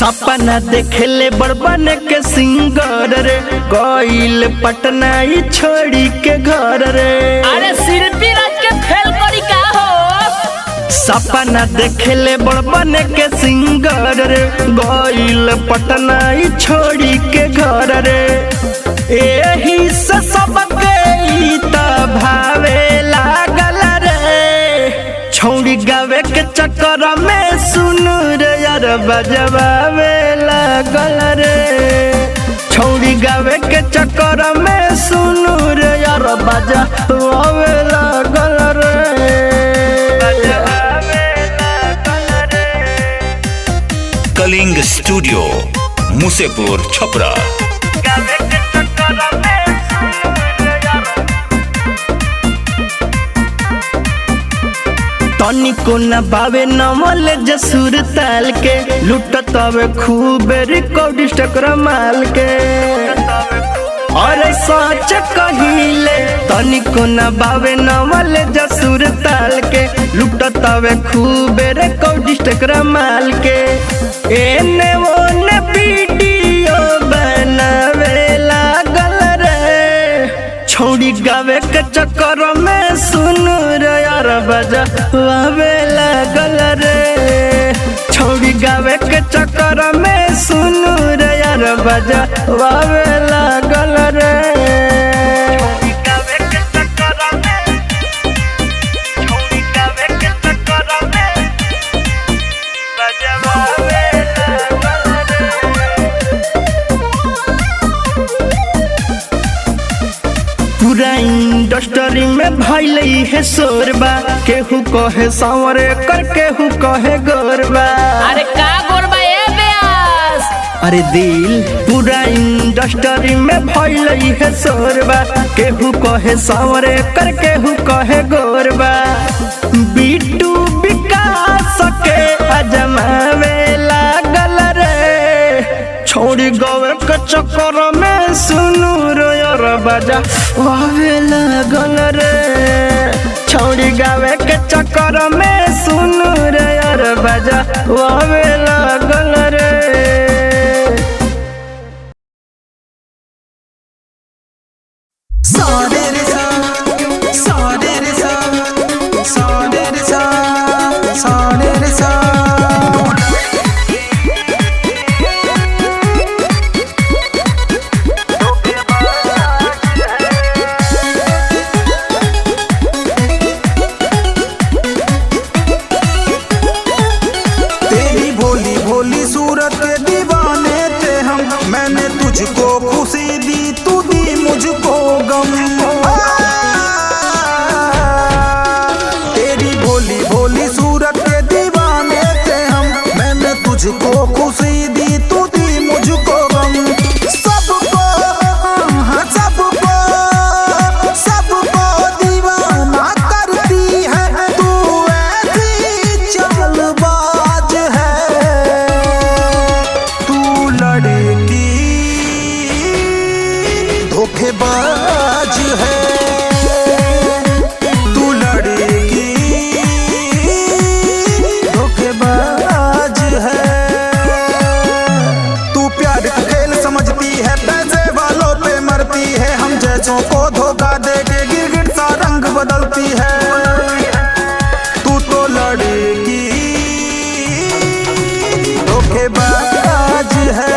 सपना देखले बड़बन के सिंगर रे गइल पटना ही छोड़ी के घर रे। अरे शिल्पी राज के फेल करी का हो। सपना देखले बड़बन के सिंगर रे गइल पटना ही छोड़ी के घर रे। एही से सबके ई त भावे लागल रे। छौड़ी गावे के चक्कर में सुन रे यार बजवावे लागल रे। छौड़ी गावे के चक्कर में सुन रे यार बजवावे लागल रे। कलिंग स्टूडियो मुसेपुर छपरा। तनिको न बावे नमल जसूर ताल के लुटत हवे खूब रिकॉर्डिस्ट माल के। अरे सच कहिले तनिको न बावे नमल जसूर ताल के लुटत हवे खूब रिकॉर्डिस्ट माल के। एने ओने वीडियो बनावे लागल रे। छौड़ी गावे के चक्कर में सुन रे यार बजवावे लागल रे। छौड़ी गावे के चक्कर में सुन रे यार बजवावे लागल रे। पूरा इंडस्ट्री में भइले है शोरबा। केहू कहे सांवरे कर केहू कहे गोरबा। अरे का गोरबा ए ब्यास। अरे दिल पूरा इंडस्ट्री में भइले है शोरबा। केहू कहे सांवरे कर केहू कहे गोरबा। बिट्टू विकास के अजमावे लागल रे। छोड़ी गवे के चक्कर में सुनू रे यार बजवावे लागल रे। छौड़ी गावे के चक्कर में सुनू रे यार बजवावे लागल रे। तुझको खुशी दी तू दी मुझको गम। तेरी भोली भोली सूरत के दीवाने थे हम। मैंने तुझको खुशी दी तू दी मुझको गम। सबको सबको सबको दीवाना करती है तू ऐसी चालबाज है। तू लड़की धोखेबाज है। तू लड़की धोखेबाज है। तू प्यार का खेल समझती है पैसे वालों पे मरती है। हम जैसों को धोखा दे के गिरगिट सा रंग बदलती है। तू तो लड़की धोखेबाज है।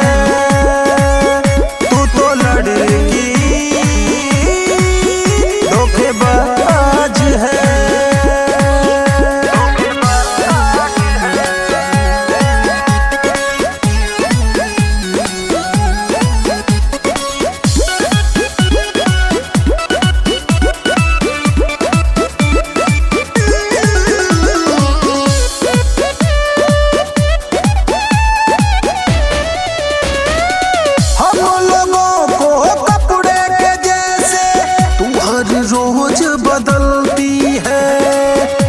रोज बदलती है।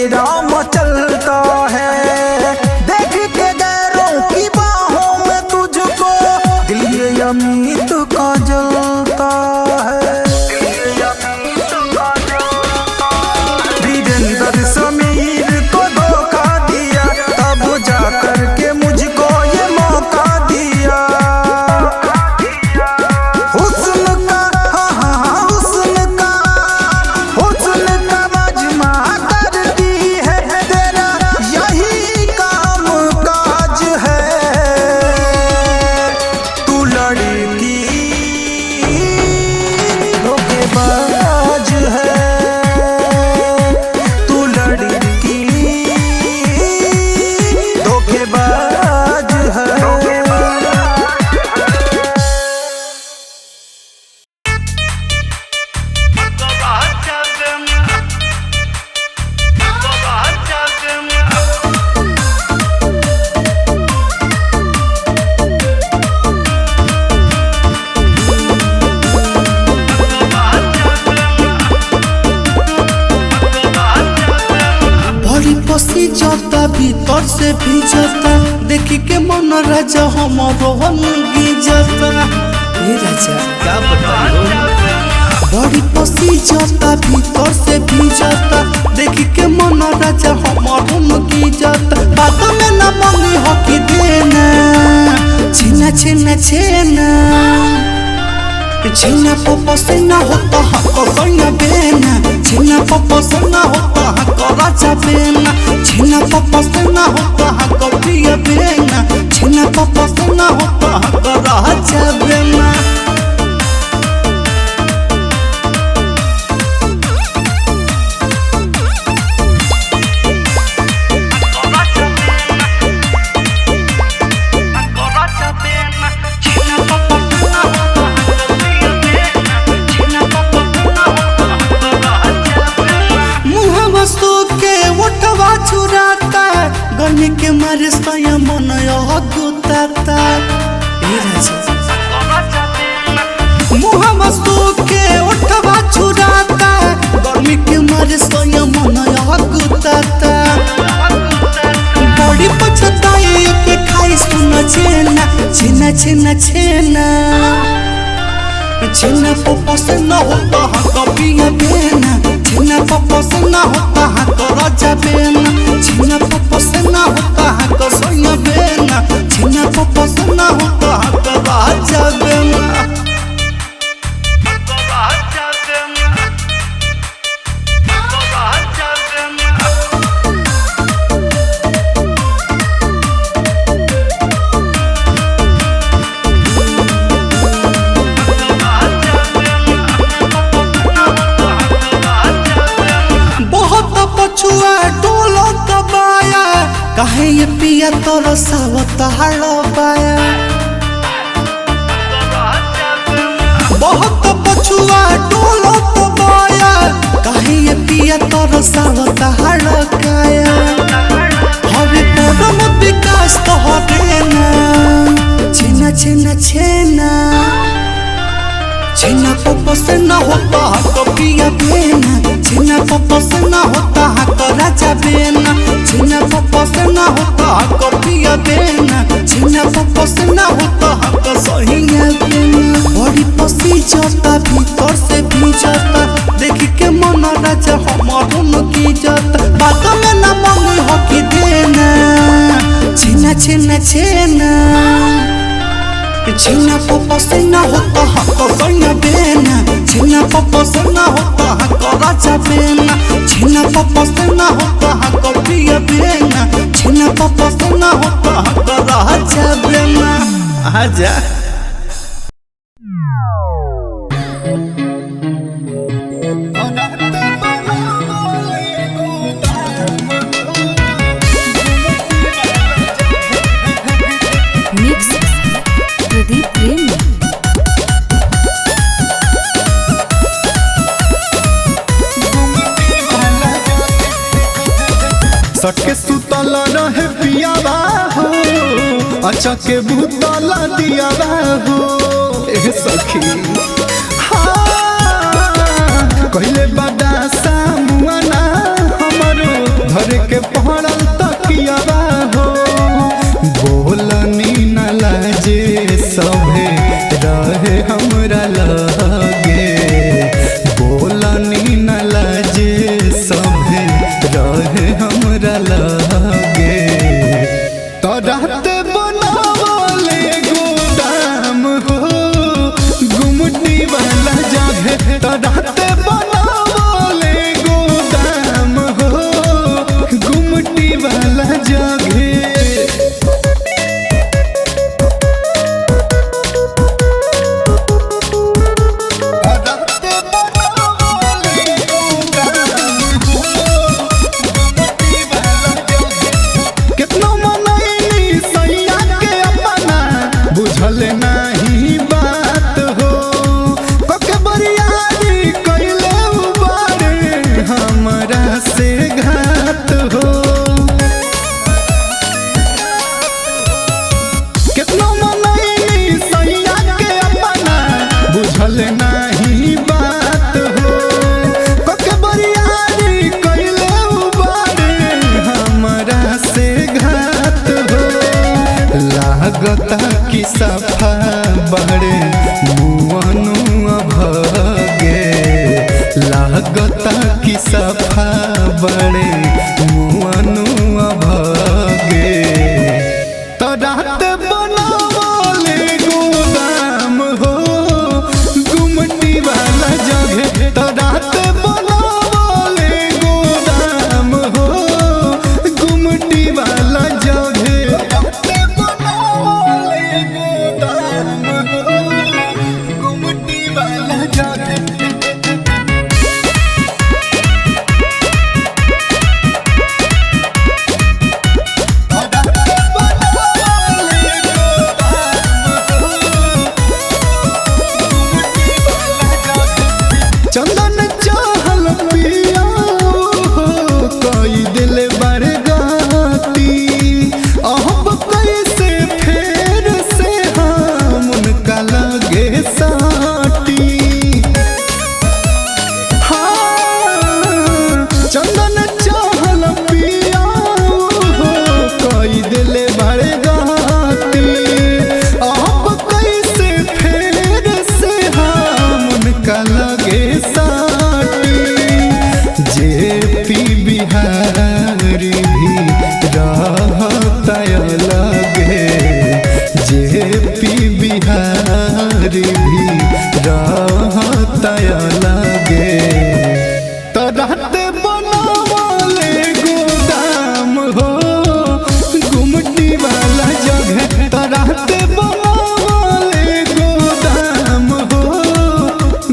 मेरा मचलता है। देख के गैरों की बाहों में तुझको दिल ये अमीत का जलता है। वीरेंद्र समीर को धोखा दिया, तब जा कर के मुझको ये मौका दिया। हुस्न का हुस्न का मजमा करती है, तेरा यही काम काज है। तू लड़की धोखेबाज है, तू लड़की धोखेबाज है। बड़ी पसी जाता भीतर से भी जाता, देखी के मन राजा हमारो गी जाता। ये राजा क्या बताओ, बड़ी पसी जाता भीतर से भी जाता, देखी के मन राजा हमारो गी जाता। बात में न मंगी हो कि देना, छीना छीना छीना छीना पप्पा से ना होता हको सोया बेना, छीना पप्पा से ना होता हको राजा बेना, छीना पप्पा से ना होता हको प्रिय बेना, छीना पप्पा से ना होता हको राजा बेना। चुराता गनी के मारे सया मन गुताता। मुहम्मद सो के उठवा चुराता, गर्मी के मारे सया मन गुताता। बड़ी पछताई के खाई सुन छेना छेना छेना छेना छेना पप्पा से न होता हको पिया बेना, छेना पप्पा से न होता हको राजा बेना, छेना पप्पा से न होता हको सोया बेना, छेना पप्पा से न होता हको राजा बेना। पछुआ डोलो दबाया, काहे ये पिया तोर सावत हालो बाया। बहुत पछुआ डोलो दबाया, काहे ये पिया तोर सावत हालो काया। हवे परम विकास तो हवे ना, छीना छीना छीना छीना पप्पा से न होता हको पिया बेना, छीना पप्पा से न होता हको राजा बेना, छीना पप्पा से न होता हको पिया बेना, छीना पप्पा से न होता हको सोहिया बेना। बड़ी पसी जाता भीतर से भी जाता, देखी के मन राजा हमारो की जाता। बात में न मंगी हो कि देना, छीना छीना छीना छीना पप्पा से न होता हको सोया बेना, छीना पप्पा से न होता हको राजा बेना, छीना पप्पा से न होता हको प्रिय बेना, छीना पप्पा से न होता हको राजा बेना। आजा सटके सुतल रहे पियावा हो, अच्छा के भूतल दियावा हो। ए सखी हाँ कहले बड़ा सामुआना हमरो घर लागता कि सफा बड़े मुआनुआ भागे तो रात बनावले गोदाम हो गुमटी वाला जगह तो रात बनावले गोदाम हो गुमटी वाला जगह बनावले गोदाम हो गुमटी वाला जगह चंदन चाहल पिया हो कई दिल बरगाती अब कैसे फेर से हम उनका लगे साटी हाँ चंदन चाहल पिया हो कई दिल बरगाती अब कैसे फेर से हम उनका लगे जेपी बिहारी भी रहता लगे जेपी बिहारी भी रहता लगे तो रात बनावले गोदाम हो गुमटी वाला जगह तो रात बनावले गोदाम हो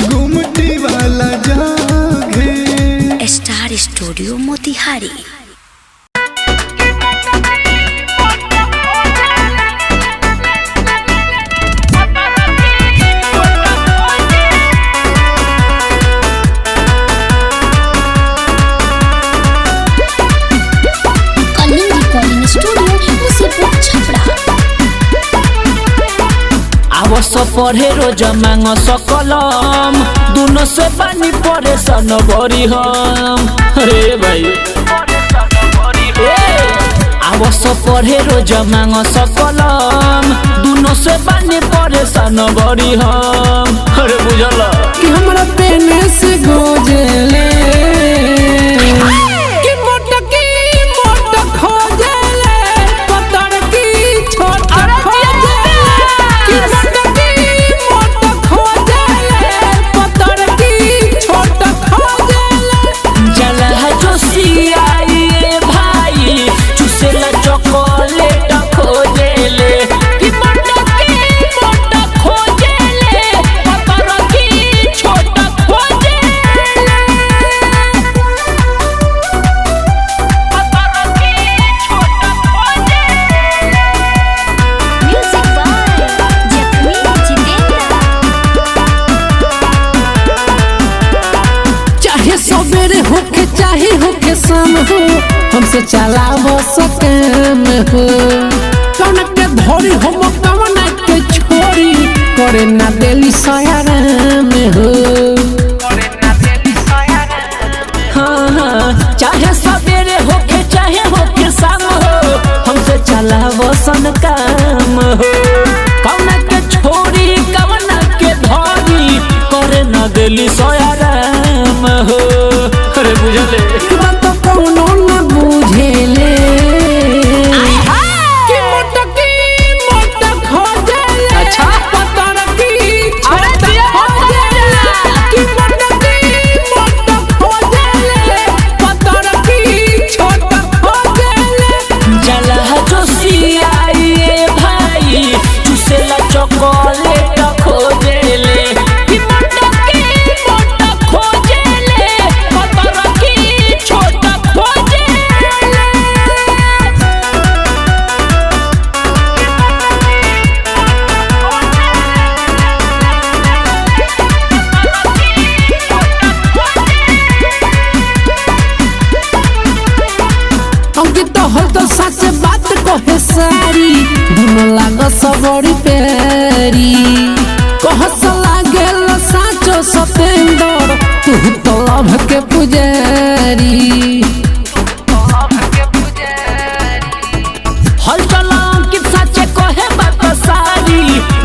गुमटी वाला जगह star studio Motihari. Kalinga studio Musepur Chhapra. आवस पढ़े रोज मांग सकलम दोनों से पानी परेशान बरी हम अरे भाई आवस पढ़े रोज मांग सकलम दोनों से पानी परेशान बरी हम अरे बुझल कि हमरा पेने से गोजले कि मोट खोजले पतर की छोट खोजले कि मोट खोजले पतर की छोट खोजले जला जोशियाए भाई चुसेला चॉकलेट खोजले कि मोट खोजले पतर की छोट खोजले म्यूजिक बाय जखमी जितेंद्र। चाहे सवेरे होके चाहे होके शाम हो हमसे चलाव सकम हो कौन के धोरी हम कौन के छोरी करे ना देली सयाराम हो हाँ हाँ चाहे सवेरे होके चाहे होके शाम हो हमसे चलावो सन काम हो कौन के छोरी कौन के धोरी करे न देली सयाराम हो अरे बुझले बात कौनो ना बुझेले कि मोट खोजले अच्छा पतर की अरे छोट दिया खोजले कि मोट खोजले पतर की छोट खोजले जला जोशियाए भाई चुसेला चॉकलेट खोजले कि मोट खोजले पतर की छोट खोजले अंकित हो तो सच बात कहे सारी दोनों लाग सबरी प्यारी कहस लागेल साचो सतेंदर तू तो लभ के पुजारी हलचल अंकित साचे कहे बात सारी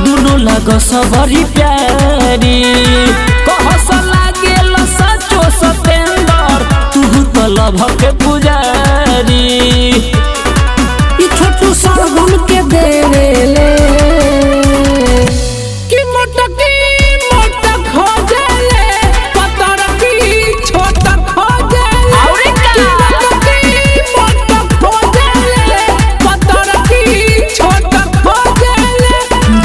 दोनों लग सबरी प्यारी कहस लागेल सचो सबके पुजारी। ई छोटू सरगम के देवेले कि मोटकी मोटक हो जाले पतर की छोटक हो जाले और का मोटकी मोटक हो जाले पतर की छोटक हो जाले।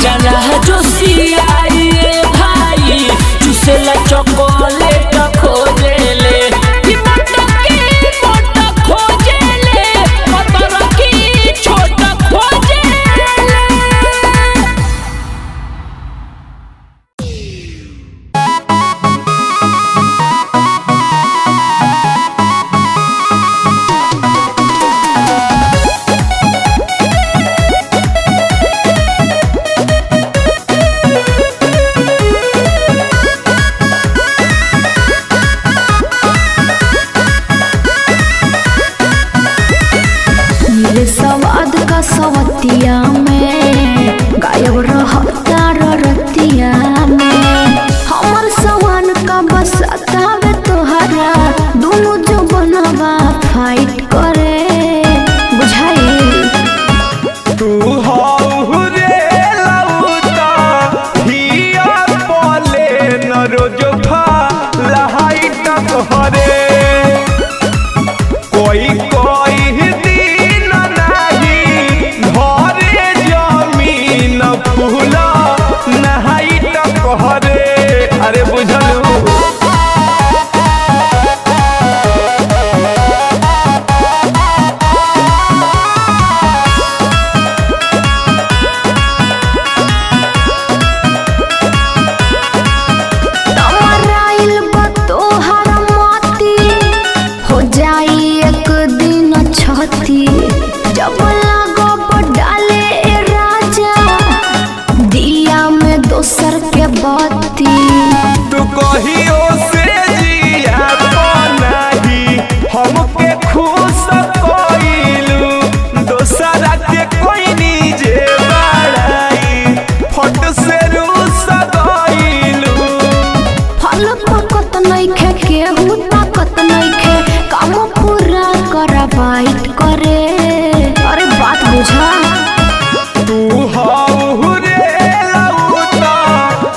जला जो सियाए भाई चुसेला चॉकलेट खोजेले कि मोटकी मोटक खोजेले पतर की छोटक खोजेले। मेरे सवाद का सवतिया में गायब रहता रतिया में हमर सवान का बसता वे तोहरा दोनों जो बनवा फाइट करे बुझाई। तू हौ रे लौटा हिया पले न रोज लहाई तक हरे कोई कोई दिन नहीं घरे जमीन फूला नहाई तक हरे। अरे बुझलू तमराइल बतोहर मोती हो जाई एक दिन छती जब लागो डाले ए राजा दिया में दोसर के बत्ती। तू कहियो से जिया नहीं हमके खुश कइलू दोसरा के कोई नीजे बड़ाई फट से रूस गइलू। फल पकत नइखे केहू ताकत नइखे काम पूरा करवाइट करे। अरे बात बुझा तू हौ रे लौटा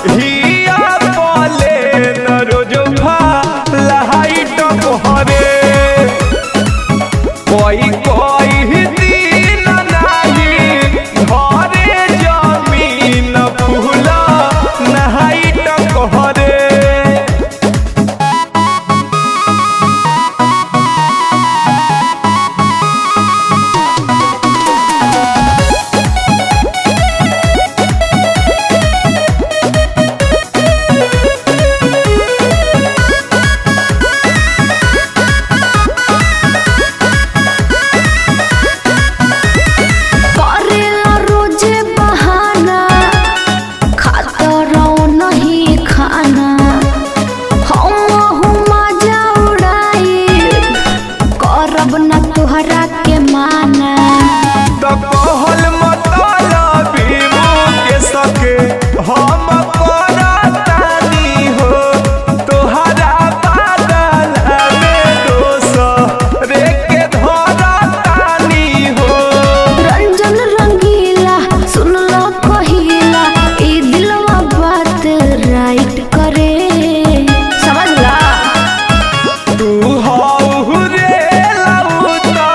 हिया पले न रोज लहाई टक हरे कोई कोई दिन नहीं घरे जमीन फूला नहाई टक हरे। करेला रोजे बहाना खाता रहो नहीं खाना हम मजा उड़ाई करब न तोहरा के माना। तो कहल मतलबी के सके हम करतानी हो तोहरा बादल में दोसरे के धरतानी हो। रंजन रंगीला सुन लो कहिला ई दिलवा बात राइट करे समझला। तू हौ रे लौटा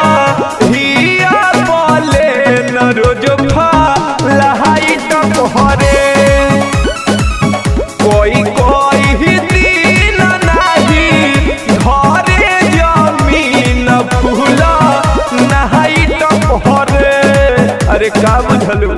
हिया पले न रोज लहाई तक हरे कोई कोई दिन नहीं घरे जमीन फूला नहाई टक हरे। अरे का बुझलू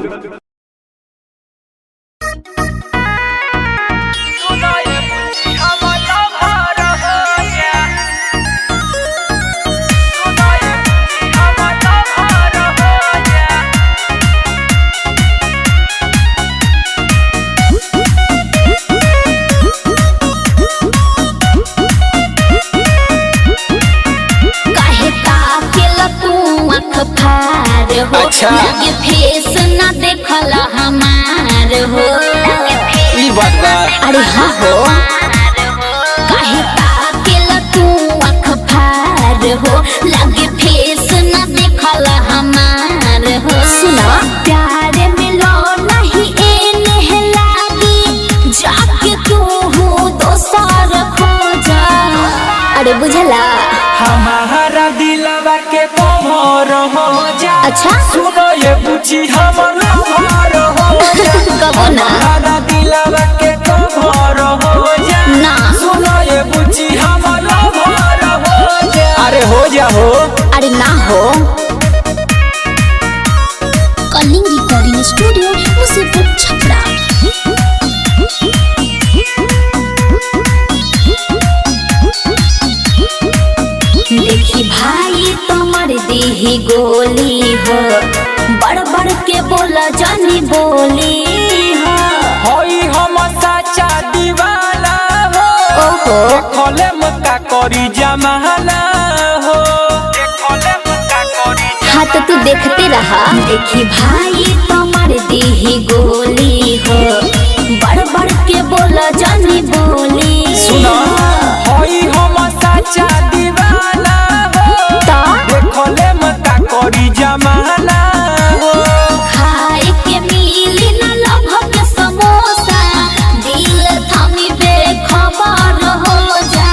काहे ताकेला तू आँख फार हो अच्छा। लगे फेस ना देखला हमार हो। ई बात बा। अरे हाँ हो काहे ताकेला तू आँख फार हो लगे फेस न देखल हमार हो सुना प्यार मिलो नहीं एने लागी जाके तू हो दोसर खोजा अरे बुझला हमारा दिलवा के कमर हो जा अच्छा सुनो ये पूछी हमारा भार हो जा कबो ना हमारा दिलवा के कमर हो जा ना सुनो ये पूछी हमारा भार हो जा अरे हो जा हो अरे ना हो कलिंग रिकॉर्डिंग स्टूडियो मुसीबत छपरा देखी भाई तुम्हार देही गोली हो बड़ बड़ के बोला जानी बोली हो होई हम सच्चा दीवाना हो ओहो खोले मक्का करी जमाना हो खोले मक्का करी हाँ तो तू देखते रहा देखी भाई तुम्हार देही गोली हो बड़ बड़ के बोला जानी बोली सुना होई हम सच्चा दीवाना हो ता खोले मक्का करी जमाना हो खाए के मिली न लभ के समोसा दिल थमी बेखबर हो जा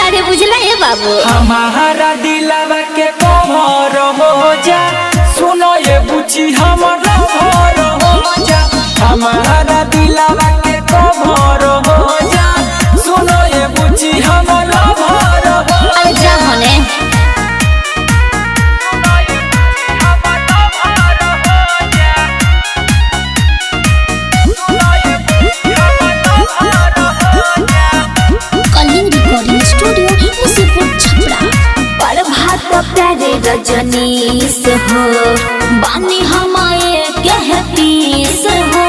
अरे बुझला ये बाबू हमारा दिलवा के कमर हो जा सुनो ये बुची हमारा भर हो जा हमारा दिलवा के कमर हो जा सुनो ये बुची हमारा भर हो अरे जा होने कलिंग रिकॉर्डिंग स्टूडियो मुसीबत छपरा पर भात प्यारे रजनीश हो बानी हमारे कह पीस हो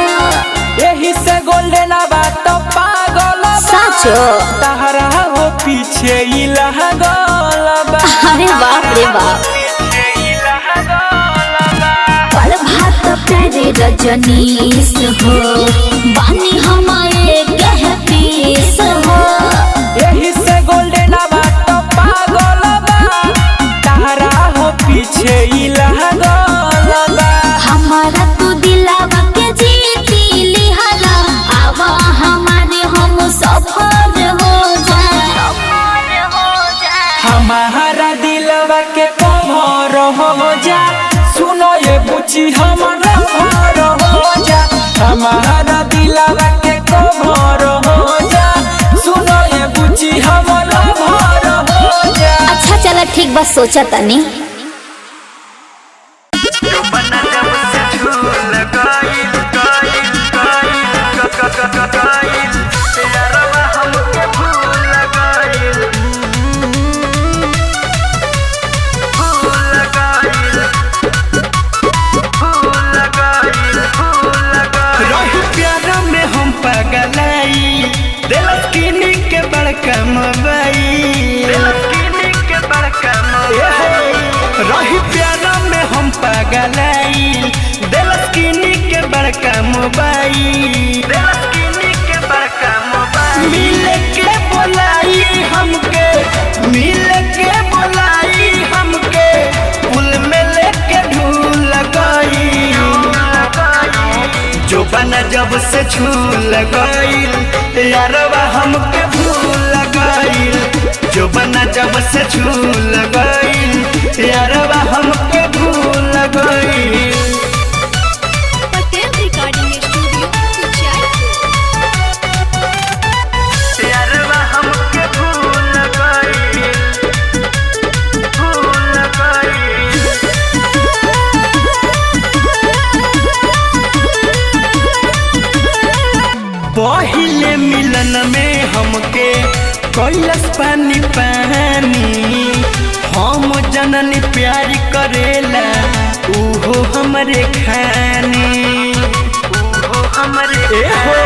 यही से गोल्डन बात पागल साचो तहरा हो पीछे ही लगल बा अरे बाप रे बाप पर भात प्यारे रजनीश हो बानी हमारे कह पीस हो यही से गोल्डन बात पागल बा तहरा हो पीछे ही लगल बा हमारा तू दिलावा के जीती लिहाला आवा हमारे हम सफर हो जा हमारा दिलवा के कमर हो जा सुनो ये बुची हमारा भर हो जा हमारा दिलवा के कमर हो जा सुनो ये बुची हमारा भर हो जा अच्छा चला ठीक बस सोचा तनी रही प्यारा में हम पगलाई दिलस किनी के बड़का मोबाइल रही प्यारा में हम पगलाई दिलस किनी के बड़का मोबाइल मिल के बोलाई हमके मिल के बोलाई हमके पुल में लेके ढूल गई जो बना जब से छूल गईल यारवा हमके भूल गईल जो बना जब से छूल गईल यारवा हमके भूल गईल पटेल रिकॉर्डिंग स्टूडियो यारवा हमके भूल गईल भूल गईल पहिले मिलन में हमके कैलस पानी पानी हम जननी प्यार करेला उहो हमरे खानी उहो हमरे हो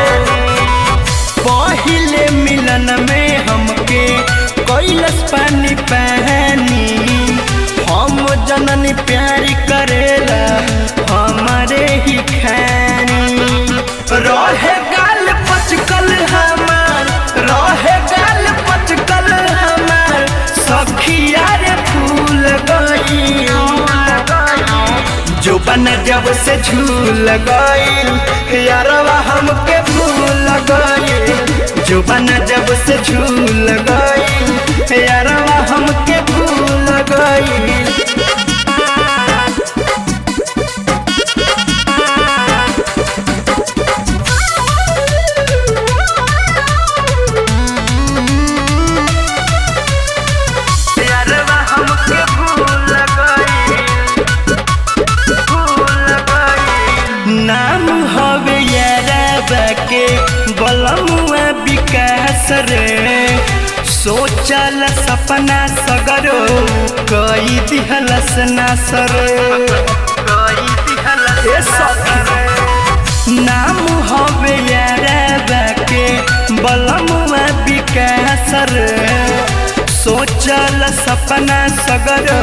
पहिले मिलन में हमके कैलस पानी पानी हम जननी प्यार करेला हमारे ही खानी रहे गाल पचकल हमार रहे गाल पचकल हमार सखिया रे जब से झूल गईल यारवा हमके भूल गईल जुबाना जब से झूल गईल यारवा हमके भूल गईल नाम हवे यारवा के बलमुआ विकास रे सोचल सपना सगरो कई दिहलस नासर नाम हवे यारवा के बलमुआ विकास रे सोचल सपना सगरो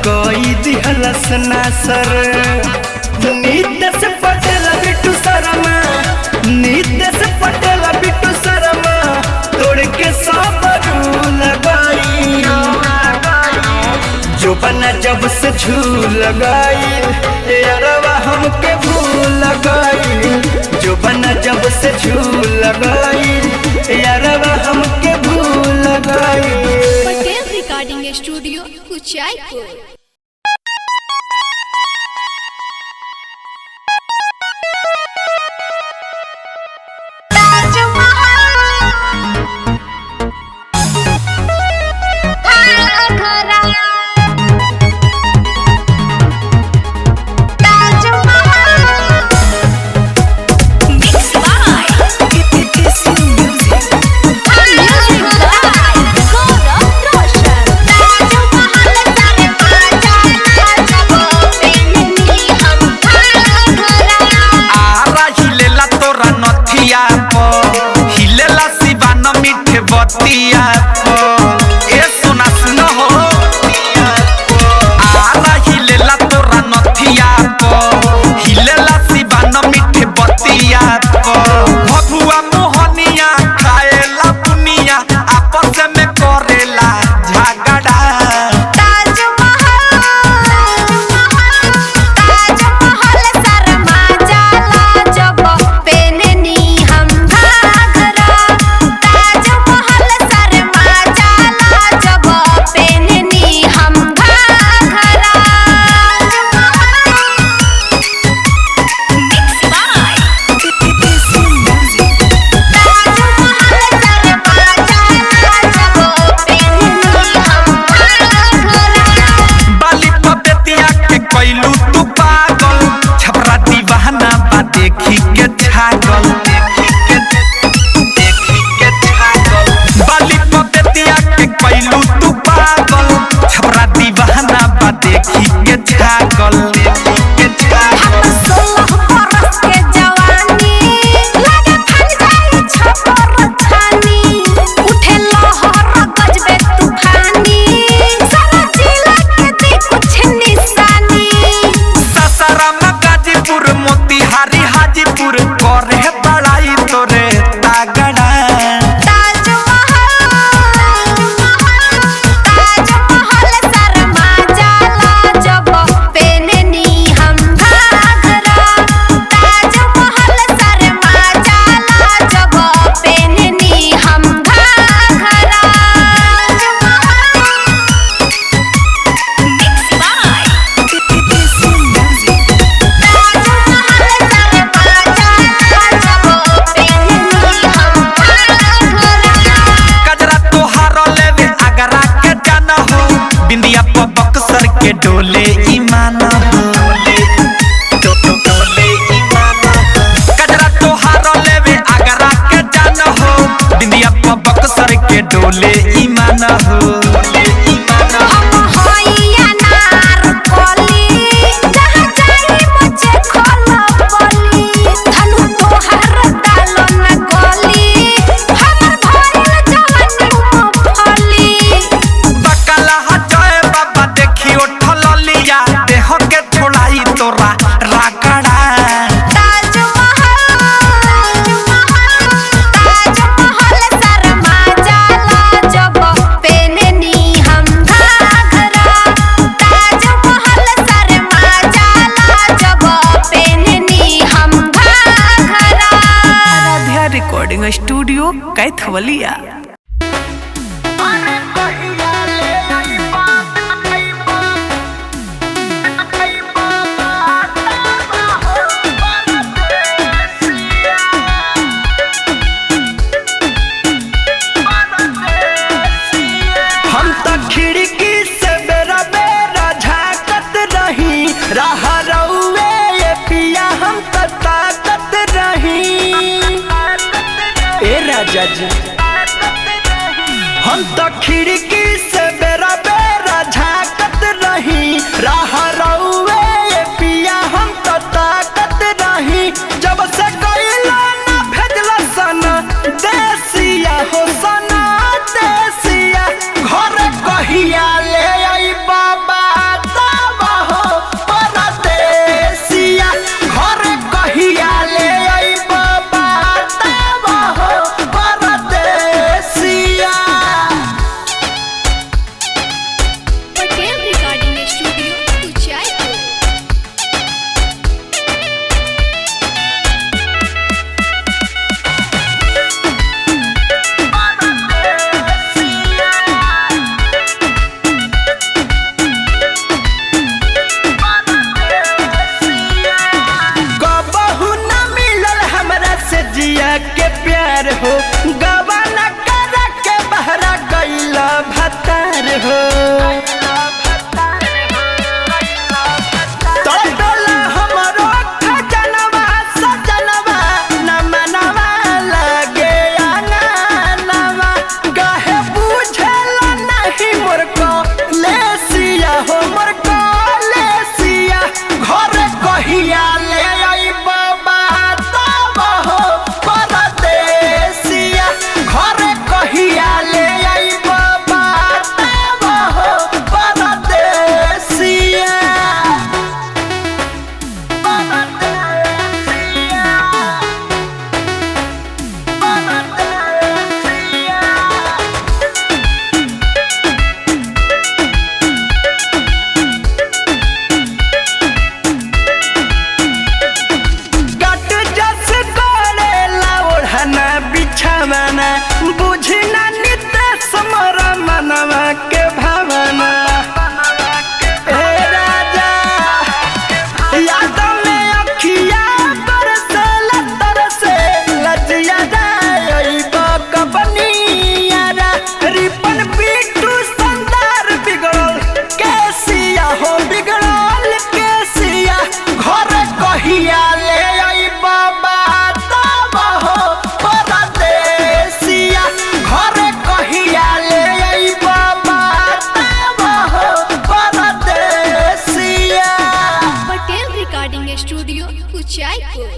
कई दिहलस नासर नीतीश पटेल बिट्टू शर्मा नीतीश पटेल बिट्टू शर्मा तोड़ के सब झूल गई जुबाना जब से झूल गई यारवा हमके भूल गई जुबाना जब से झूल गई यारवा हमके भूल गई। Patel recording studio Kuchaypur. डोले ईमान कजरा तोहार लेवे आगरा के जान हो बिंदिया पर बक्सर के डोले ईमान हो कैथवलिया। हम तो खिड़की से बेरा बेरा झाकत रही, राह रउए ये पिया हम तो ताकत रही। ए राजा जी हम तो खिड़की से बेरा बेरा झाकत रही, राह रउए ये पिया हम तो ताकत रही। जब से कइला ना भेजला सना देसिया हो सना देसिया, घर कहिया ले आई बाबा तबा हो परदेसिया, घर कहिया ले आई बाबा तबा हो परदेसिया। Patel recording studio Kuchaypur. कबहू न मिलल हमरा से जिया के प्यार हो, गवाना कर के बहरा गइला भतार हो। तोला हमरो खजनवा सजनवा न मनवा लगे आंगनवा, काहे बुझेला नहीं मोर को लेसिया हो मोर को लेसिया। घर कहिया ले आई बाबा तबा हो परदेसिया, घर कहिया ले आई बाबा तबा हो परदेसिया। कट जस करेला ओढ़ना बिछावना, बुझी ना नितेश मोरा मनवा के भावना। हे राजा याद में अखिया बरसेला तरसे, लजिया जाई बकबनियारा। रिपन बिटू संदार बिगड़ल केसिया हो बिगड़ल केसिया, घर कहिया ले आई बाबा तबा हो परदेसिया, घर कहिया ले आई बाबा तबा हो परदेसिया। Patel recording studio Kuchaipur.